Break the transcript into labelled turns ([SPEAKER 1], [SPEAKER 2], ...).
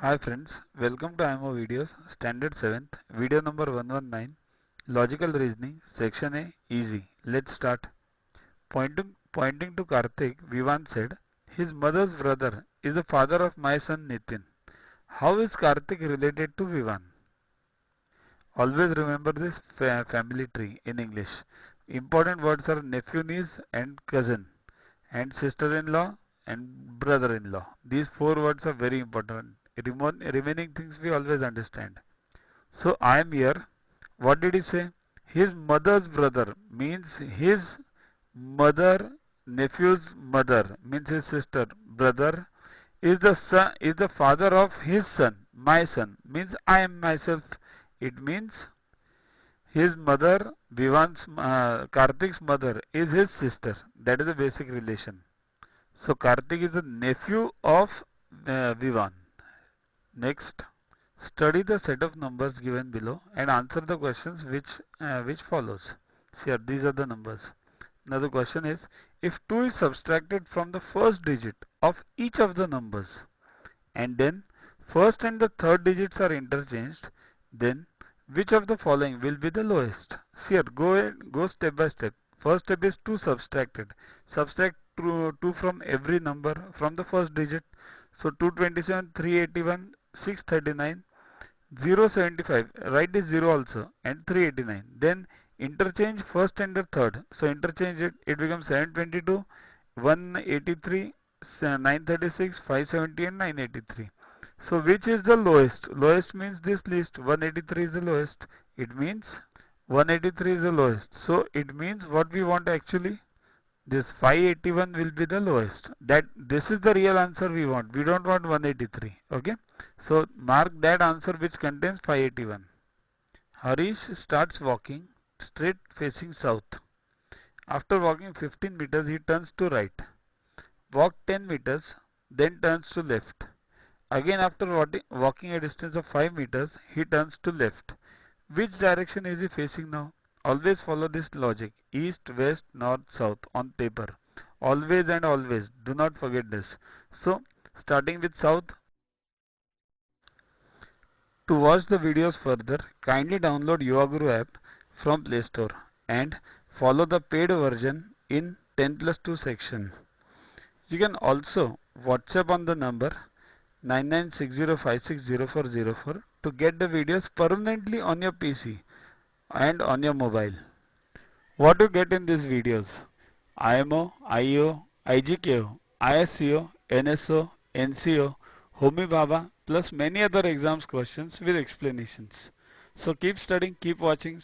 [SPEAKER 1] Hi friends, welcome to IMO videos, standard 7th, video number 119, logical reasoning, section A, easy. Let's start. Pointing to Karthik, Vivan said, his mother's brother is the father of my son Nitin. How is Karthik related to Vivan? Always remember this family tree in English. Important words are nephew, niece and cousin and sister-in-law and brother-in-law. These four words are very important. Remaining things we always understand. So I am here. What did he say? His mother's brother means his mother, nephew's mother means his sister, brother is the father of his son. My son means I am myself. It means his mother, Karthik's mother is his sister. That is the basic relation. So Karthik is the nephew of Vivan. Next, study the set of numbers given below and answer the questions which follows. Here, these are the numbers. Now the question is, if 2 is subtracted from the first digit of each of the numbers and then first and the third digits are interchanged, then which of the following will be the lowest? Here, go step by step. First step is 2 subtracted. Subtract 2 from every number from the first digit. So 227, 381, 639, 075. Write this 0 also and 389. Then interchange first and the third. So interchange it becomes 722, 183, 936, 570 and 983. So which is the lowest? Lowest means this list. 183 is the lowest. It means 183 is the lowest. So it means what we want actually, this 581 will be the lowest. This is the real answer we want. We don't want 183. Okay. So mark that answer which contains 581. Harish starts walking straight facing south. After walking 15 meters, he turns to right. Walk 10 meters, then turns to left. Again after walking a distance of 5 meters, he turns to left. Which direction is he facing now? Always follow this logic. East, west, north, south on paper. Always and always. Do not forget this. So, starting with south. To watch the videos further, kindly download Yoguru app from Play Store and follow the paid version in 10+2 section. You can also WhatsApp on the number 9960560404 to get the videos permanently on your PC and on your mobile. What you get in these videos? IMO, IO, IGKO, ISCO, NSO, NCO, Homi Bhabha plus many other exams questions with explanations. So keep studying, keep watching.